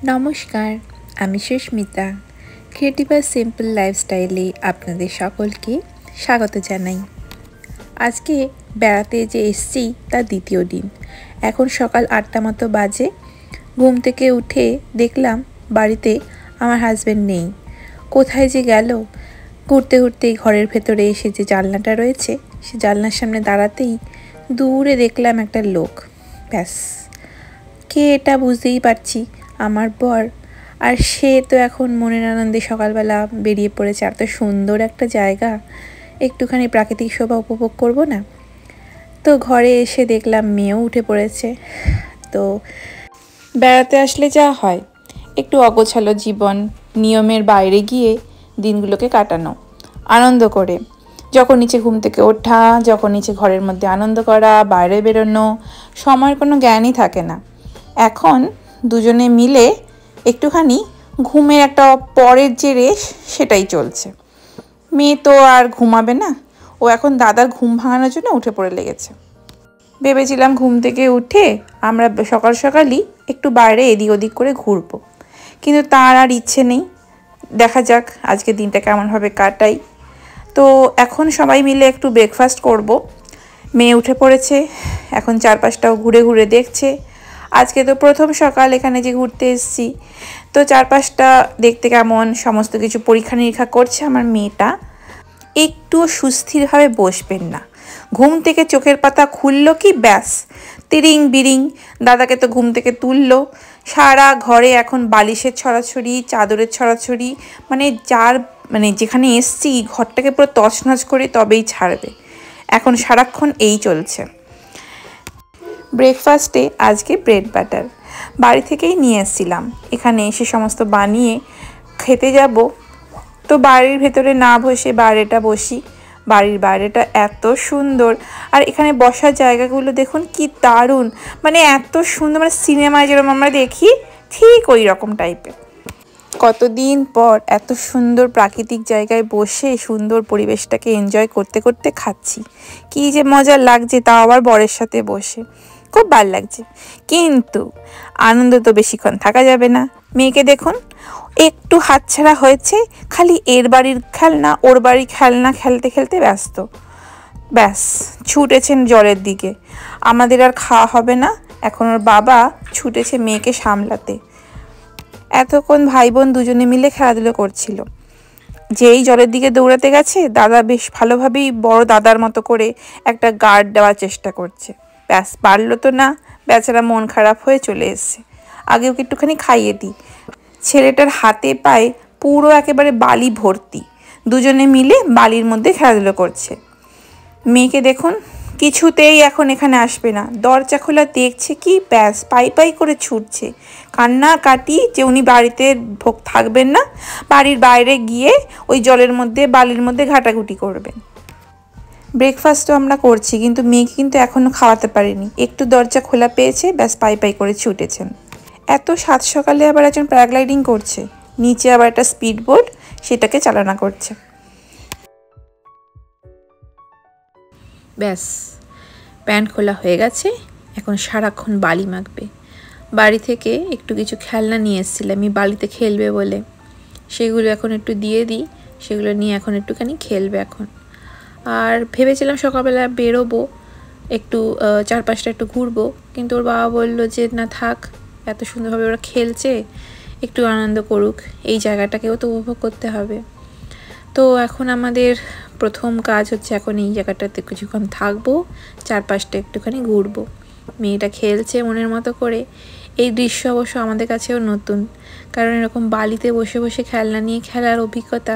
নমস্কার, আমি সুস্মিতা। ক্রিয়েটিভ আর সিম্পল লাইফস্টাইলে আপনাদের সকলকে স্বাগত জানাই। আজকে বেড়াতে যে এসেছি তার দ্বিতীয় দিন। এখন সকাল ৮টা মতো বাজে। ঘুম থেকে উঠে দেখলাম বাড়িতে আমার হাজব্যান্ড নেই। কোথায় যে গেল? ঘুরতে ঘুরতেই ঘরের ভেতরে এসে যে জানলাটা রয়েছে সে জানলার সামনে দাঁড়াতেই দূরে দেখলাম একটা লোক। ব্যাস, কে এটা বুঝতেই পারছি, আমার বর। আর সে তো এখন মনের আনন্দে সকালবেলা বেরিয়ে পড়েছে। এত সুন্দর একটা জায়গা, একটুখানি প্রাকৃতিক শোভা উপভোগ করব না? তো ঘরে এসে দেখলাম মেয়েও উঠে পড়েছে। তো বেড়াতে আসলে যা হয়, একটু অগোছালো জীবন, নিয়মের বাইরে গিয়ে দিনগুলোকে কাটানো আনন্দ করে। যখন নিচে ঘুম থেকে ওঠা, যখন নিচে ঘরের মধ্যে আনন্দ করা, বাইরে বেরোনো, সময়ের কোনো জ্ঞানই থাকে না। এখন দুজনে মিলে একটুখানি ঘুমের একটা পরের যে রেশ সেটাই চলছে। মেয়ে তো আর ঘুমাবে না, ও এখন দাদার ঘুম ভাঙানোর জন্য উঠে পড়ে লেগেছে। ভেবেছিলাম ঘুম থেকে উঠে আমরা সকাল সকালই একটু বাইরে এদিক ওদিক করে ঘুরবো, কিন্তু তার আর ইচ্ছে নেই। দেখা যাক আজকে দিনটা কেমনভাবে কাটাই। তো এখন সবাই মিলে একটু ব্রেকফাস্ট করব। মেয়ে উঠে পড়েছে, এখন চারপাশটাও ঘুরে ঘুরে দেখছে। আজকে তো প্রথম সকাল এখানে যে ঘুরতে এসেছি, তো চারপাশটা দেখতে কেমন সমস্ত কিছু পরীক্ষা নিরীক্ষা করছে আমার মেয়েটা। একটুও সুস্থিরভাবে বসবেন না। ঘুম থেকে চোখের পাতা খুললো কি ব্যাস তিরিং বিরিং, দাদাকে তো ঘুম থেকে তুললো। সারা ঘরে এখন বালিশের ছড়াছড়ি, চাদরের ছড়াছড়ি, মানে যেখানে এসছি ঘরটাকে পুরো তছনছ করে তবেই ছাড়বে। এখন সারাক্ষণ এই চলছে। ব্রেকফাস্টে আজকে ব্রেড বাটার বাড়ি থেকেই নিয়ে এসেছিলাম। এখানে এসে সমস্ত বানিয়ে খেতে যাব। তো বাড়ির ভেতরে না বসে বাইরেটা বসি। বাড়ির বাইরেটা এত সুন্দর, আর এখানে বসার জায়গাগুলো দেখুন কি দারুণ, মানে এত সুন্দর, মানে সিনেমায় যেরকম আমরা দেখি ঠিক ওই রকম টাইপের। কতদিন পর এত সুন্দর প্রাকৃতিক জায়গায় বসে সুন্দর পরিবেশটাকে এনজয় করতে করতে খাচ্ছি। কী যে মজা লাগছে, তাও আবার বরের সাথে বসে, খুব ভালো লাগছে। কিন্তু আনন্দ তো বেশিক্ষণ থাকা যাবে না। মেয়েকে দেখুন, একটু হাতছাড়া হয়েছে, খালি এর বাড়ির খেলনা ওর বাড়ির খেলনা খেলতে খেলতে ব্যস্ত। ব্যাস ছুটেছেন জলের দিকে। আমাদের আর খাওয়া হবে না। এখন ওর বাবা ছুটেছে মেয়েকে সামলাতে। এতক্ষণ ভাই বোন দুজনে মিলে খেলাধুলো করছিল। যেই জলের দিকে দৌড়াতে গেছে, দাদা বেশ ভালোভাবেই বড় দাদার মতো করে একটা গার্ড দেওয়ার চেষ্টা করছে। ব্যাস পারল তো না, বেচারা মন খারাপ হয়ে চলে এসছে। আগে ওকে একটুখানি খাইয়ে দিই। ছেলেটার হাতে পায়ে পুরো একেবারে বালি ভর্তি। দুজনে মিলে বালির মধ্যে খেলাধুলো করছে। মেয়েকে দেখুন, কিছুতেই এখন এখানে আসবে না। দরজা খোলা দেখছে কি ব্যাস পাই পাই করে ছুটছে। কান্নাকাটি যে উনি বাড়িতে থাকবেন না, বাড়ির বাইরে গিয়ে ওই জলের মধ্যে বালির মধ্যে ঘাটাঘুটি করবেন। ব্রেকফাস্টও আমরা করছি, কিন্তু মেয়েকে কিন্তু এখনও খাওয়াতে পারিনি। একটু দরজা খোলা পেয়েছে, ব্যাস পাই পাই করে ছুটেছেন। এত সাত সকালে আবার একজন প্যারাগ্লাইডিং করছে, নিচে আবার একটা স্পিড বোট, সেটাকে চালনা করছে। ব্যাস প্যান্ট খোলা হয়ে গেছে, এখন সারাক্ষণ বালি মাখবে। বাড়ি থেকে একটু কিছু খেলনা নিয়ে এসেছিলাম আমি বালিতে খেলবে বলে, সেগুলো এখন একটু দিয়ে দিই। সেগুলো নিয়ে এখন একটুখানি খেলবে এখন। আর ভেবেছিলাম সকালবেলা বেরোবো, একটু চারপাশটা একটু ঘুরবো, কিন্তু ওর বাবা বললো যে না থাক, এত সুন্দরভাবে ওরা খেলছে, একটু আনন্দ করুক, এই জায়গাটাকেও তো উপভোগ করতে হবে। তো এখন আমাদের প্রথম কাজ হচ্ছে এখন এই জায়গাটাতে কিছুক্ষণ থাকবো, চারপাশটা একটুখানি ঘুরবো। মেয়েটা খেলছে মনের মতো করে। এই দৃশ্য অবশ্য আমাদের কাছেও নতুন, কারণ এরকম বালিতে বসে বসে খেলনা নিয়ে খেলার অভিজ্ঞতা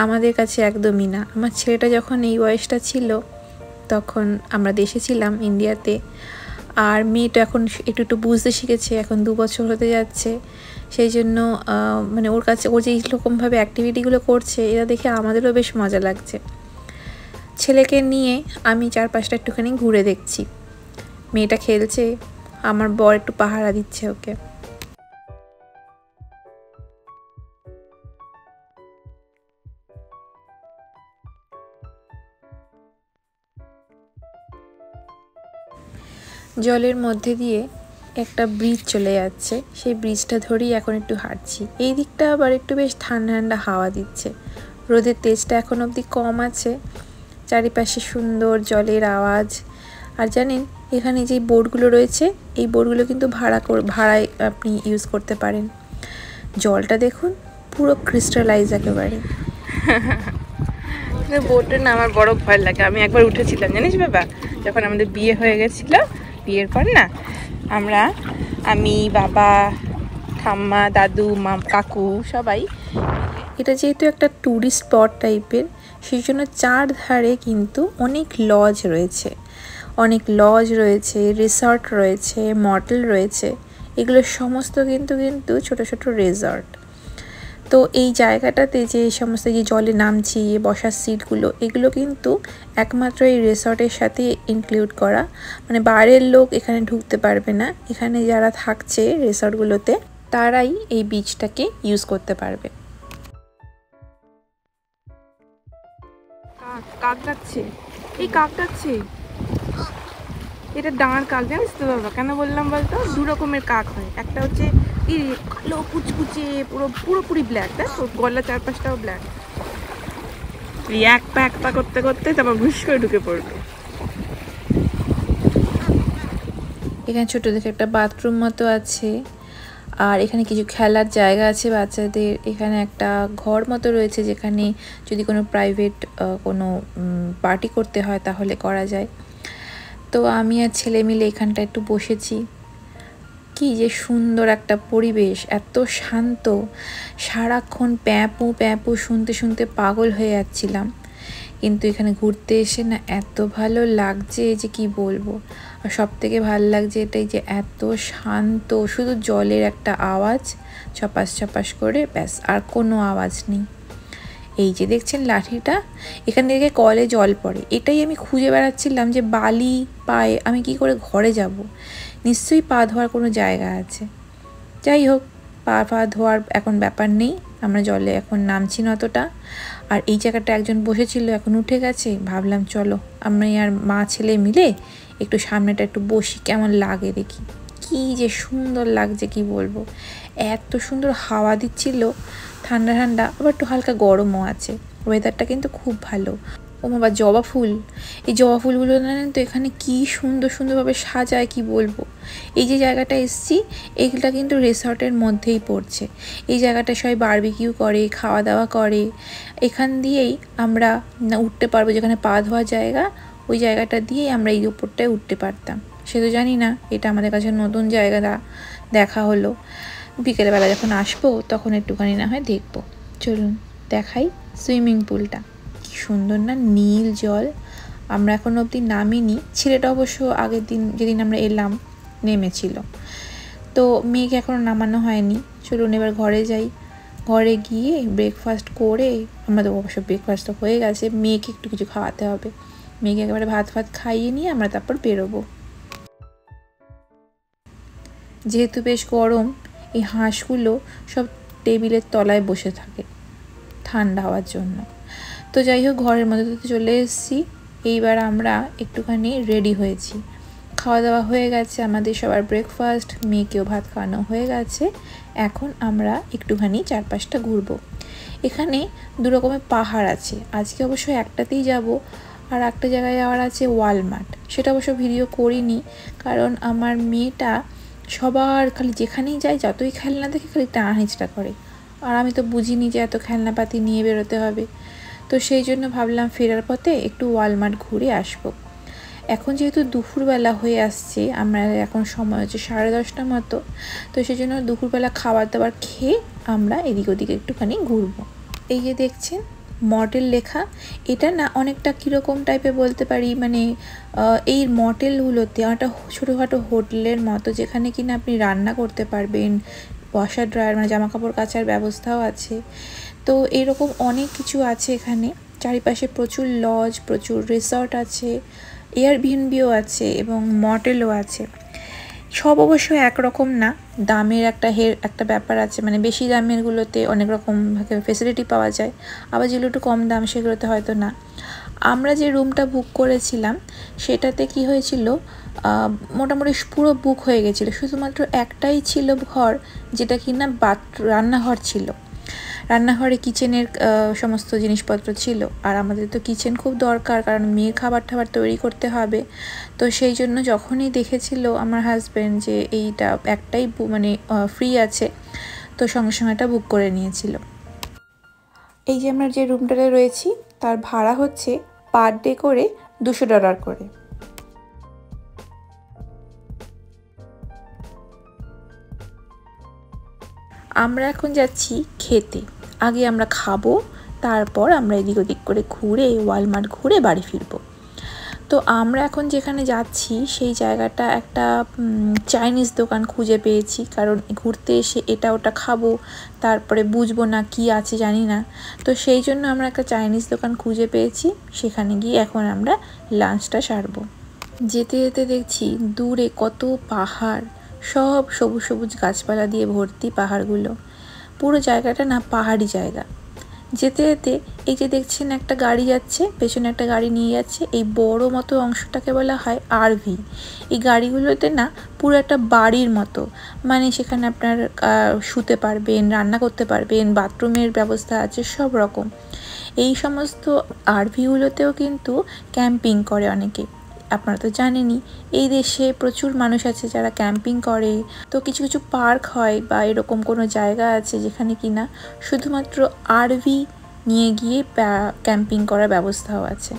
আমাদের কাছে একদমই না। আমার ছেলেটা যখন এই বয়সটা ছিল তখন আমরা দেশে ছিলাম ইন্ডিয়াতে, আর মেয়েটা এখন একটু একটু বুঝতে শিখেছে, এখন 2 বছর হতে যাচ্ছে। সেই জন্য মানে ওর কাছে ও যে এইরকমভাবে অ্যাক্টিভিটিগুলো করছে, এরা দেখে আমাদেরও বেশ মজা লাগছে। ছেলেকে নিয়ে আমি চারপাশটা একটুখানি ঘুরে দেখছি। মেয়েটা খেলছে, আমার বর একটু পাহারা দিচ্ছে ওকে। জলের মধ্যে দিয়ে একটা ব্রিজ চলে যাচ্ছে, সেই ব্রিজটা ধরেই এখন একটু হাঁটছি। এই দিকটা আবার একটু বেশ ঠান্ডা ঠান্ডা হাওয়া দিচ্ছে, রোদের তেজটা এখন অবধি কম আছে, চারিপাশে সুন্দর জলের আওয়াজ। আর জানেন এখানে যে বোটগুলো রয়েছে, এই বোটগুলো কিন্তু ভাড়ায় আপনি ইউজ করতে পারেন। জলটা দেখুন পুরো ক্রিস্টালাইজ একেবারে। বোটে না আমার বড় ভয় লাগে, আমি একবার উঠেছিলাম জানিস বাবা, যখন আমাদের বিয়ে হয়ে গেছিল। বিয়ের পর না আমি বাবা ঠাম্মা দাদু মা কাকু সবাই, এটা যেহেতু একটা ট্যুরিস্ট স্পট টাইপের, সেই জন্য চারধারে কিন্তু অনেক লজ রয়েছে, রিসর্ট রয়েছে, মটেল রয়েছে। এগুলো সমস্ত কিন্তু ছোট ছোট রিসর্ট। তো এই জায়গাটাতে যে সমস্ত যে জলে নামছি, বসার সিটগুলো, এগুলো কিন্তু একমাত্র এই রিসর্টের সাথে ইনক্লুড করা, মানে বাইরের লোক এখানে ঢুকতে পারবে না। এখানে যারা থাকছে রিসর্টগুলোতে তারাই এই বিচটাকে ইউজ করতে পারবে। কাক ডাকছে, এই কাক ডাকছে, এটা ডাঁড় কাক, জানিস তো বাবা? কেন বললাম বলতো, দু রকমের কাক হয়, একটা হচ্ছে কালো কুচকুচে পুরোপুরি ব্ল্যাক, দেখ ওর গলা চারপাশটাও ব্ল্যাক, এই এক পা করতে করতে তারপর ঘুষ করে ঢুকে পড়বে। এখানে ছোট দেখে একটা বাথরুম মতো আছে, আর এখানে কিছু খেলার জায়গা আছে বাচ্চাদের। এখানে একটা ঘর মতো রয়েছে, যেখানে যদি কোনো প্রাইভেট কোনো পার্টি করতে হয় তাহলে করা যায়। তো আমি আর ছেলে মিলে এখানটা একটু বসেছি। কি যে সুন্দর একটা পরিবেশ, এত শান্ত, সারাক্ষণ প্যাঁপু শুনতে শুনতে পাগল হয়ে যাচ্ছিলাম। কিন্তু এখানে ঘুরতে এসে না এত ভালো লাগছে যে কি বলবো। আর সব থেকে ভালো লাগছে এটাই যে এত শান্ত, শুধু জলের একটা আওয়াজ ছপাস করে, ব্যাস, আর কোনো আওয়াজ নেই। এই যে দেখছেন লাঠিটা, এখান থেকে কলে জল পড়ে, এটাই আমি খুঁজে বেড়াচ্ছিলাম যে বালি পায়ে আমি কি করে ঘরে যাব। নিশ্চয়ই পা ধোয়ার কোনো জায়গা আছে। যাই হোক, পা ধোয়ার এখন ব্যাপার নেই, আমরা জলে এখন নামছি না অতটা। আর এই জায়গাটা একজন বসেছিল, এখন উঠে গেছে। ভাবলাম চলো আমি আর মা ছেলে মিলে একটু সামনেটা একটু বসি, কেমন লাগে দেখি। কি যে সুন্দর লাগছে কি বলবো, এত সুন্দর হাওয়া দিচ্ছিল, ঠান্ডা ঠান্ডা, আবার একটু হালকা গরমও আছে। ওয়েদারটা কিন্তু খুব ভালো। ও বাবা, জবা ফুল, এই জবা ফুলগুলো জানেন তো এখানে কি সুন্দরভাবে সাজায় কি বলবো। এই যে জায়গাটা এসছি, এইটা কিন্তু রিসর্টের মধ্যেই পড়ছে। এই জায়গাটা সবাই বারবিকিউ করে, খাওয়া দাওয়া করে। এখান দিয়েই আমরা উঠতে পারবো, যেখানে পা ধোয়ার জায়গা, ওই জায়গাটা দিয়েই আমরা এই উপরটায় উঠতে পারতাম। সে তো জানি না, এটা আমাদের কাছে নতুন জায়গাটা দেখা হলো। বিকেলবেলা যখন আসবো তখন একটুখানি না হয় দেখবো। চলুন দেখাই সুইমিং পুলটা, কি সুন্দর না, নীল জল। আমরা এখন অবধি নামিনি, ছেলেটা অবশ্য আগের দিন যেদিন আমরা এলাম নেমেছিল, তো মেয়েকে এখনও নামানো হয়নি। চলুন এবার ঘরে যাই, ঘরে গিয়ে ব্রেকফাস্ট করে, আমাদের অবশ্য ব্রেকফাস্ট তো হয়ে গেছে, মেয়েকে একটু কিছু খাওয়াতে হবে। মেয়েকে একেবারে ভাত খাইয়ে নিয়ে আমরা তারপর বেরোবো। যেহেতু বেশ গরম, এই হাঁসগুলো সব টেবিলের তলায় বসে থাকে ঠান্ডা হওয়ার জন্য। তো যাই হোক, ঘরের মধ্যে তো চলে এসেছি। এইবার আমরা একটুখানি রেডি হয়েছি, খাওয়া দাওয়া হয়ে গেছে আমাদের সবার, ব্রেকফাস্ট, মেয়েকেও ভাত খাওয়ানো হয়ে গেছে। এখন আমরা একটুখানি চারপাশটা ঘুরবো। এখানে দু রকমের পাহাড় আছে, আজকে অবশ্য একটাতেই যাব, আর একটা জায়গায় যাওয়ার আছে ওয়ালমার্ট, সেটা অবশ্য ভিডিও করিনি, কারণ আমার মেয়েটা সবার খালি যেখানেই যায় যতই খেলনা দেখে খালি টানা হিঁচড়া করে, আর আমি তো বুঝিনি যে এত খেলনাপাতি নিয়ে বেরোতে হবে। তো সেই জন্য ভাবলাম ফেরার পথে একটু ওয়ালমার্ট ঘুরে আসবো। এখন যেহেতু দুপুরবেলা হয়ে আসছে, আমরা এখন সময় হচ্ছে 10:30 মতো, তো সেই জন্য দুপুরবেলা খাবার দাবার খেয়ে আমরা এদিক ওদিকে একটুখানি ঘুরবো। এই যে দেখছেন মডেল লেখা, এটা না অনেকটা কীরকম টাইপের বলতে পারি, মানে এই মডেলগুলোতে একটা ছোটোখাটো হোটেলের মতো, যেখানে কিনা আপনি রান্না করতে পারবেন, ওয়াশার ড্রায়ার মানে জামা কাপড় কাচার ব্যবস্থাও আছে। তো এরকম অনেক কিছু আছে এখানে, চারিপাশে প্রচুর লজ, প্রচুর রিসর্ট আছে, এয়ারবিএনবিও আছে এবং মটেলও আছে। সব অবশ্য একরকম না, দামের একটা ব্যাপার আছে, মানে বেশি দামেরগুলোতে অনেক রকম ফেসিলিটি পাওয়া যায়, আবার যেগুলো একটু কম দাম সেগুলোতে হয়তো না। আমরা যে রুমটা বুক করেছিলাম সেটাতে কি হয়েছিল, মোটামুটি পুরো বুক হয়ে গেছিলো। শুধুমাত্র একটাই ছিল ঘর, যেটা কিনা রান্নাঘর ছিল। রান্নাঘরে কিচেনের সমস্ত জিনিসপত্র ছিল। আর আমাদের তো কিচেন খুব দরকার, কারণ মেয়ের খাবার টাবার তৈরি করতে হবে। তো সেই জন্য যখনই দেখেছিল আমার হাজব্যান্ড যে এইটা একটাই মানে ফ্রি আছে, তো সঙ্গে সঙ্গে এটা বুক করে নিয়েছিল। এই যে আমরা যে রুমটাতে রয়েছি তার ভাড়া হচ্ছে পার ডে করে $200 করে। আমরা এখন যাচ্ছি খেতে। আগে আমরা খাবো, তারপর আমরা এদিক ওদিক করে ঘুরে ওয়ালমার্ট ঘুরে বাড়ি ফিরবো। তো আমরা এখন যেখানে যাচ্ছি সেই জায়গাটা একটা চাইনিজ দোকান খুঁজে পেয়েছি, কারণ ঘুরতে এসে এটা ওটা খাবো, তারপরে বুঝবো না কি আছে জানি না। তো সেই জন্য আমরা একটা চাইনিজ দোকান খুঁজে পেয়েছি, সেখানে গিয়ে এখন আমরা লাঞ্চটা সারবো। যেতে যেতে দেখছি দূরে কত পাহাড়, সব সবুজ সবুজ গাছপালা দিয়ে ভর্তি পাহাড়গুলো। পুরো জায়গাটা না পাহাড়ি জায়গা। যেতে যেতে এই যে দেখছেন একটা গাড়ি যাচ্ছে, পেছনে একটা গাড়ি নিয়ে যাচ্ছে, এই বড় মতো অংশটাকে বলা হয় আরভি। এই গাড়িগুলোতে না পুরো একটা বাড়ির মতো, মানে সেখানে আপনার শুতে পারবেন, রান্না করতে পারবেন, বাথরুমের ব্যবস্থা আছে সব রকম। এই সমস্ত আরভিগুলোতেও কিন্তু ক্যাম্পিং করে অনেকে। আপনারা তো জানেনই এই দেশে প্রচুর মানুষ আছে যারা ক্যাম্পিং করে। তো কিছু কিছু পার্ক হয় বা এরকম কোনো জায়গা আছে যেখানে কিনা শুধুমাত্র আরভি নিয়ে গিয়ে ক্যাম্পিং করার ব্যবস্থাও আছে।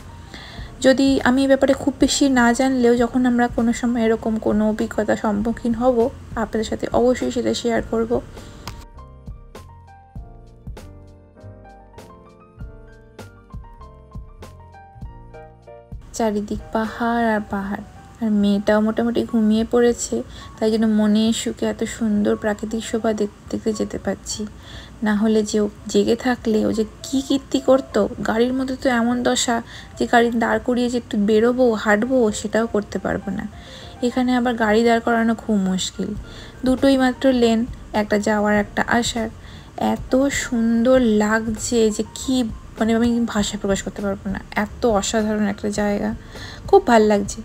যদি আমি এই ব্যাপারে খুব বেশি না জানলেও যখন আমরা কোনো সময় এরকম কোনো অভিজ্ঞতার সম্মুখীন হব, আপনাদের সাথে অবশ্যই সেটা শেয়ার করব। চারিদিক পাহাড় আর পাহাড়, আর মেয়েটাও মোটামুটি ঘুমিয়ে পড়েছে, তাই জন্য মনে সুখে এত সুন্দর প্রাকৃতিক শোভা দেখতে যেতে পারছি। না হলে যে ও জেগে থাকলে ও যে কী কীর্তি করতো। গাড়ির মধ্যে তো এমন দশা যে গাড়ি দাঁড় করিয়ে যে একটু বেরোবো হাঁটবো সেটাও করতে পারবো না। এখানে আবার গাড়ি দাঁড় করানো খুব মুশকিল, দুটোই মাত্র লেন, একটা যাওয়ার একটা আসার। এত সুন্দর লাগছে যে কি মানে আমি ভাষায় প্রকাশ করতে পারবো না, এত অসাধারণ একটা জায়গা, খুব ভাল লাগছে।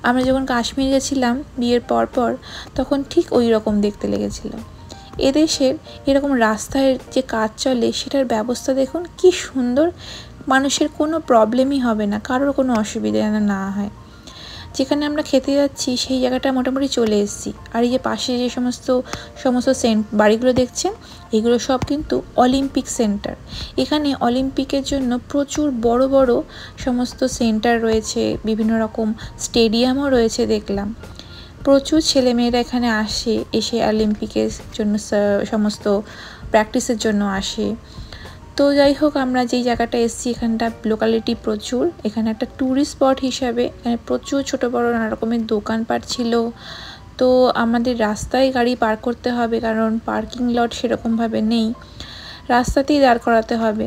আমরা যখন কাশ্মীর গেছিলাম বিয়ের পর তখন ঠিক ওই রকম দেখতে লেগেছিল। এদেশের এরকম রাস্তায় যে কাজ চলে সেটার ব্যবস্থা দেখুন কি সুন্দর, মানুষের কোনো প্রবলেমই হবে না, কারোর কোনো অসুবিধা যেন না হয়। যেখানে আমরা খেতে যাচ্ছি সেই জায়গাটা মোটামুটি চলে এসেছি। আর এই যে পাশে যে সমস্ত বাড়িগুলো দেখছেন, এগুলো সব কিন্তু অলিম্পিক সেন্টার। এখানে অলিম্পিকের জন্য প্রচুর বড় বড় সমস্ত সেন্টার রয়েছে, বিভিন্ন রকম স্টেডিয়ামও রয়েছে দেখলাম। প্রচুর ছেলেমেয়েরা এখানে এসে অলিম্পিকের জন্য সমস্ত প্র্যাকটিসের জন্য আসে। তো যাই হোক, আমরা যেই জায়গাটা এসেছি এখানটা লোকালিটি প্রচুর, এখানে একটা ট্যুরিস্ট স্পট হিসাবে এখানে প্রচুর ছোট বড় নানা রকমের দোকানপাট ছিল। তো আমাদের রাস্তায় গাড়ি পার্ক করতে হবে, কারণ পার্কিং লট সেরকমভাবে নেই, রাস্তাতেই দাঁড় করাতে হবে।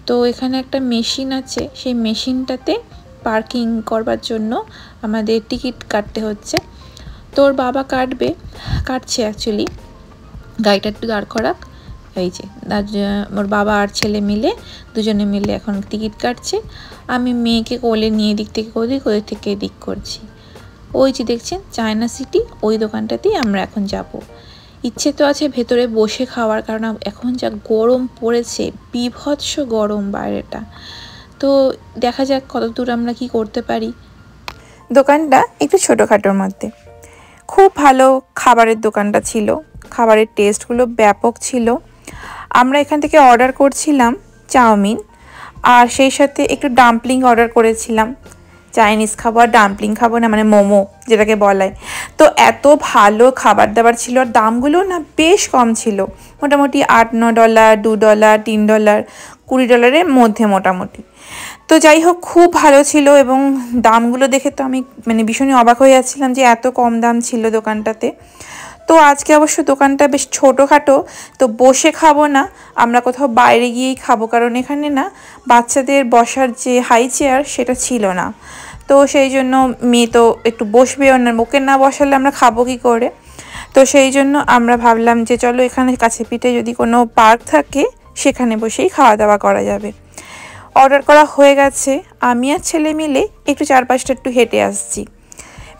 তো এখানে একটা মেশিন আছে, সেই মেশিনটাতে পার্কিং করবার জন্য আমাদের টিকিট কাটতে হচ্ছে। তোর বাবা কাটছে অ্যাকচুয়ালি, গাড়িটা একটু দাঁড় করাক। এই যে ওর বাবা আর ছেলে মিলে দুজনে মিলে এখন টিকিট কাটছে। আমি মেয়েকে কোলে নিয়ে এদিক থেকে ওদিক থেকে এদিক করছি। ওই যে দেখছেন চায়না সিটি, ওই দোকানটাতেই আমরা এখন যাব। ইচ্ছে তো আছে ভেতরে বসে খাওয়ার, কারণ এখন যা গরম পড়েছে, বীভৎস গরম বাইরেটা। তো দেখা যাক কতদূর আমরা কি করতে পারি। দোকানটা একটু ছোটোখাটোর মধ্যে, খুব ভালো খাবারের দোকানটা ছিল, খাবারের টেস্টগুলো ব্যাপক ছিল। আমরা এখান থেকে অর্ডার করছিলাম চাউমিন, আর সেই সাথে একটু ডাম্পলিং অর্ডার করেছিলাম। চাইনিজ খাবো আর ডাম্পলিং খাবো না, মানে মোমো যেটাকে বলায়। তো এত ভালো খাবার দাবার ছিল, আর দামগুলো না বেশ কম ছিল, মোটামুটি $8-9, $2, $3, $20 মধ্যে মোটামুটি। তো যাই হোক, খুব ভালো ছিল, এবং দামগুলো দেখে তো আমি মানে ভীষণই অবাক হয়ে যাচ্ছিলাম যে এত কম দাম ছিল দোকানটাতে। তো আজকে অবশ্য দোকানটা বেশ ছোটোখাটো, তো বসে খাবো না, আমরা কোথাও বাইরে গিয়েই খাবো, কারণ এখানে না বাচ্চাদের বসার যে হাই চেয়ার সেটা ছিল না। তো সেই জন্য মেয়ে তো একটু বসবেও না, ওকে না বসালে আমরা খাবো কী করে। তো সেই জন্য আমরা ভাবলাম যে চলো এখানে কাছে পিঠে যদি কোনো পার্ক থাকে সেখানে বসেই খাওয়া দাওয়া করা যাবে। অর্ডার করা হয়ে গেছে, আমি আর ছেলে মিলে একটু চারপাশটা একটু হেঁটে আসছি।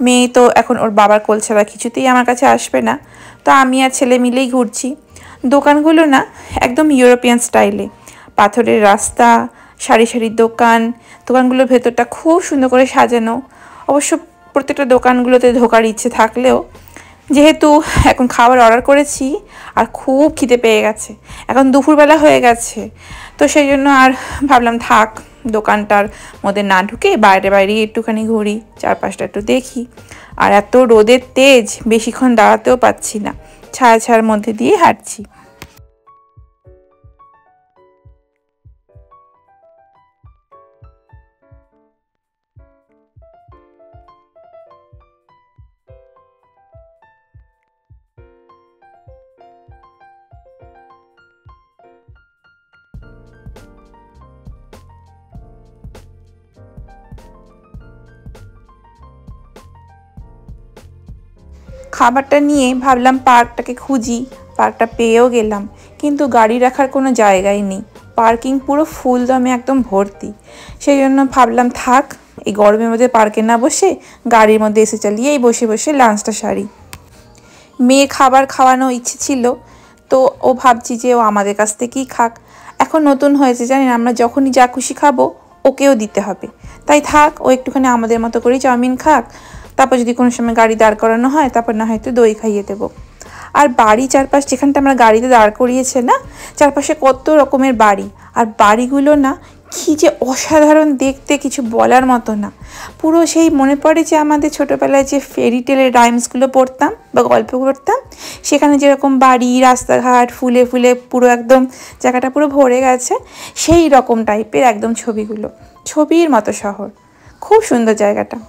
মেয়ে তো এখন ওর বাবার কোল ছাড়া কিছুতেই আমার কাছে আসবে না, তো আমি আর ছেলে মিলেই ঘুরছি। দোকানগুলো না একদম ইউরোপিয়ান স্টাইলে, পাথরের রাস্তা, সারি সারি দোকান, দোকানগুলোর ভেতরটা খুব সুন্দর করে সাজানো। অবশ্য প্রত্যেকটা দোকানগুলোতে ঢোকার ইচ্ছে থাকলেও যেহেতু এখন খাবার অর্ডার করেছি আর খুব খিদে পেয়ে গেছে, এখন দুপুরবেলা হয়ে গেছে, তো সেই জন্য আর ভাবলাম থাক, দোকানটার মধ্যে না ঢুকে বাইরে বাইরে একটুখানি ঘুরি, চারপাশটা একটু দেখি। আর এত রোদের তেজ, বেশিক্ষণ দাঁড়াতেও পাচ্ছি না, ছায়া ছায়ার মধ্যে দিয়ে হাঁটছি। খাবারটা নিয়ে ভাবলাম পার্কটাকে খুঁজি, পার্কটা পেয়েও গেলাম, কিন্তু গাড়ি রাখার কোনো জায়গাই নেই, পার্কিং পুরো ফুল দমে একদম ভর্তি। সেই জন্য ভাবলাম থাক, এই গরমের মধ্যে পার্কে না বসে গাড়ির মধ্যে এসে চালিয়েই বসে বসে লাঞ্চটা সারি। মেয়ে খাবার খাওয়ানো ইচ্ছে ছিল, তো ও ভাবছি যে ও আমাদের কাছ থেকেই খাক। এখন নতুন হয়েছে জানেন, আমরা যখনই যা খুশি খাবো ওকেও দিতে হবে, তাই থাক ও একটুখানি আমাদের মতো করেই চাউমিন খাক, তারপর যদি কোনো সময় গাড়ি দাঁড় করানো হয় তারপর না হয়তো দই খাইয়ে দেবো। আর বাড়ি চারপাশ যেখানটা আমরা গাড়িতে দাঁড় করিয়েছে না, চারপাশে কত রকমের বাড়ি, আর বাড়িগুলো না কী যে অসাধারণ দেখতে, কিছু বলার মতো না। পুরো সেই মনে পড়ে যে আমাদের ছোটোবেলায় যে ফেরি টেলের রাইমসগুলো পড়তাম বা গল্প পড়তাম, সেখানে যেরকম বাড়ি, রাস্তাঘাট ফুলে ফুলে পুরো একদম জায়গাটা পুরো ভরে গেছে, সেই রকম টাইপের একদম ছবিগুলো, ছবির মতো শহর, খুব সুন্দর জায়গাটা।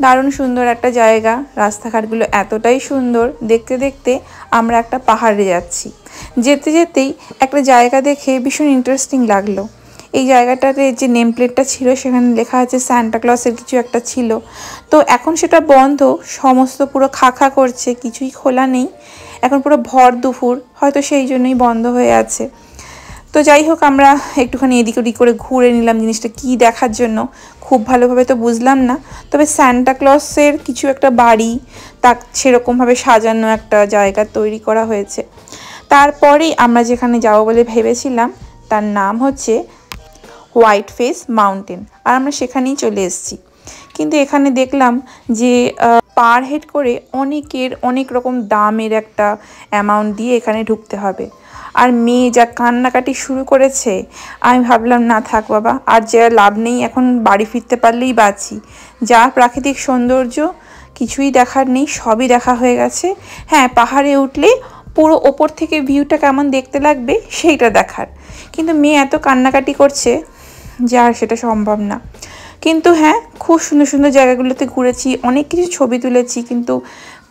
দারুণ সুন্দর একটা জায়গা, রাস্তাঘাটগুলো এতটাই সুন্দর, দেখতে দেখতে আমরা একটা পাহাড়ে যাচ্ছি। যেতে যেতেই একটা জায়গা দেখে ভীষণ ইন্টারেস্টিং লাগলো। এই জায়গাটাতে যে নেম প্লেটটা ছিল সেখানে লেখা আছে সান্টা ক্লসের কিছু একটা ছিল, তো এখন সেটা বন্ধ, সমস্ত পুরো খা খা করছে, কিছুই খোলা নেই, এখন পুরো ভর দুপুর, হয়তো সেই জন্যই বন্ধ হয়ে আছে। তো যাই হোক, আমরা একটুখানি এদিক ওদিক করে ঘুরে নিলাম জিনিসটা কী দেখার জন্য, খুব ভালোভাবে তো বুঝলাম না, তবে সান্টা ক্লসের কিছু একটা বাড়ি, তা সেরকমভাবে সাজানো একটা জায়গা তৈরি করা হয়েছে। তারপরেই আমরা যেখানে যাব বলে ভেবেছিলাম তার নাম হচ্ছে হোয়াইট ফেস মাউন্টেন, আর আমরা সেখানেই চলে এসেছি। কিন্তু এখানে দেখলাম যে পার হেড করে অনেক রকম দামের একটা অ্যামাউন্ট দিয়ে এখানে ঢুকতে হবে। আর মেয়ে যা কান্নাকাটি শুরু করেছে, আমি ভাবলাম না থাক বাবা, আর যে লাভ নেই, এখন বাড়ি ফিরতে পারলেই বাঁচি। যা প্রাকৃতিক সৌন্দর্য, কিছুই দেখার নেই, সবই দেখা হয়ে গেছে। হ্যাঁ, পাহাড়ে উঠলে পুরো ওপর থেকে ভিউটা কেমন দেখতে লাগবে সেইটা দেখার, কিন্তু মেয়ে এত কান্নাকাটি করছে যে আর সেটা সম্ভব না। কিন্তু হ্যাঁ, খুব সুন্দর সুন্দর জায়গাগুলোতে ঘুরেছি, অনেক কিছু ছবি তুলেছি, কিন্তু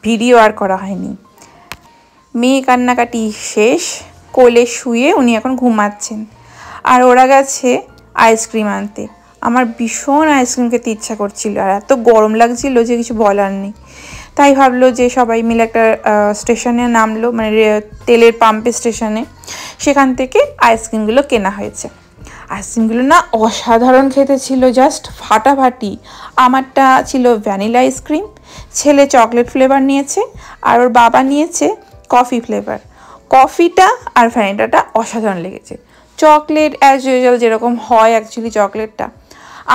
ভিডিও আর করা হয়নি। মেয়ে কান্নাকাটি শেষ, কোলে শুয়ে উনি এখন ঘুমাচ্ছেন, আর ওরা গেছে আইসক্রিম আনতে। আমার ভীষণ আইসক্রিম খেতে ইচ্ছা করছিল, আর এত গরম লাগছিল যে কিছু বলার নেই। তাই ভাবলো যে সবাই মিলে একটা স্টেশনে নামলো, মানে তেলের পাম্পের স্টেশনে, সেখান থেকে আইসক্রিমগুলো কেনা হয়েছে। আইসক্রিমগুলো না অসাধারণ খেতে ছিল, জাস্ট ফাটাফাটি। আমারটা ছিল ভ্যানিলা আইসক্রিম, ছেলে চকলেট ফ্লেভার নিয়েছে, আর ওর বাবা নিয়েছে কফি ফ্লেভার। কফিটা আর ভ্যানিলাটা অসাধারণ লেগেছে, চকলেট অ্যাজ ইউজুয়াল যেরকম হয় অ্যাকচুয়ালি চকলেটটা।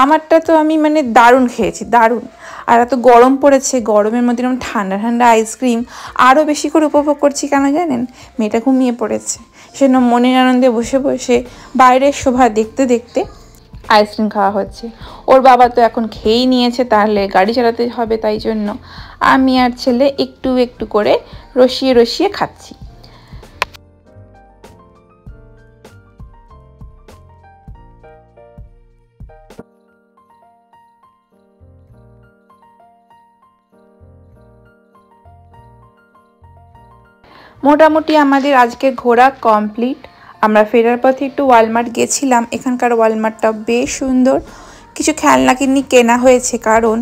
আমারটা তো আমি মানে দারুণ খেয়েছি, দারুণ। আর এত গরম পড়েছে, গরমের মধ্যে এরকম ঠান্ডা ঠান্ডা আইসক্রিম আরও বেশি করে উপভোগ করছি, কেন জানেন? মেয়েটা ঘুমিয়ে পড়েছে, সেজন্য মনের আনন্দে বসে বসে বাইরের শোভা দেখতে দেখতে আইসক্রিম খাওয়া হচ্ছে। ওর বাবা তো এখন খেয়েই নিয়েছে, তাহলে গাড়ি চালাতে হবে, তাই জন্য আমি আর ছেলে একটু একটু করে রসিয়ে রসিয়ে খাচ্ছি। মোটামুটি আমাদের আজকের ঘোরা কমপ্লিট। আমরা ফেরার পথে একটু ওয়ালমার্ট গেছিলাম, এখানকার ওয়ালমার্টটা বেশ সুন্দর, কিছু খেলনা কেনা হয়েছে, কারণ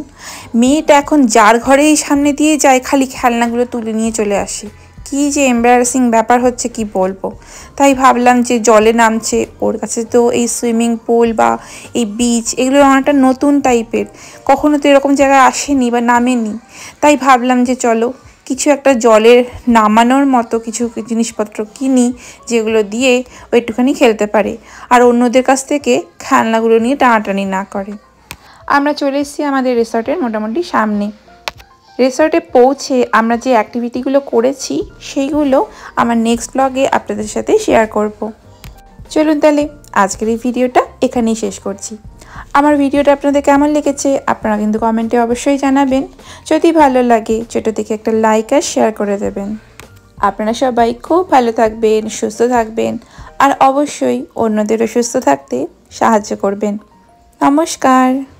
মেয়েটা এখন যার ঘরেই সামনে দিয়ে যায় খালি খেলনাগুলো তুলে নিয়ে চলে আসে। কি যে এম্বারাসিং ব্যাপার হচ্ছে কি বলবো। তাই ভাবলাম যে জলে নামছে, ওর কাছে তো এই সুইমিং পুল বা এই বিচ এগুলো অনেকটা নতুন টাইপের, কখনো তো এরকম জায়গায় আসেনি বা নামেনি। তাই ভাবলাম যে চলো কিছু একটা জলের নামানোর মতো কিছু জিনিসপত্র কিনি, যেগুলো দিয়ে ও একটুখানি খেলতে পারে আর অন্যদের কাছ থেকে খেলনাগুলো নিয়ে টানাটানি না করে। আমরা চলে এসেছি আমাদের রিসর্টের মোটামুটি সামনে। রিসর্টে পৌঁছে আমরা যে অ্যাক্টিভিটিগুলো করেছি সেইগুলো আমার নেক্সট ব্লগে আপনাদের সাথে শেয়ার করব। চলুন তাহলে আজকের এই ভিডিওটা এখানেই শেষ করছি। আমার ভিডিওটা আপনাদের কেমন লেগেছে আপনারা কিন্তু কমেন্টে অবশ্যই জানাবেন। যদি ভালো লাগে ছোট থেকে একটা লাইক আর শেয়ার করে দেবেন। আপনারা সবাই খুব ভালো থাকবেন, সুস্থ থাকবেন আর অবশ্যই অন্যদেরও সুস্থ থাকতে সাহায্য করবেন। নমস্কার।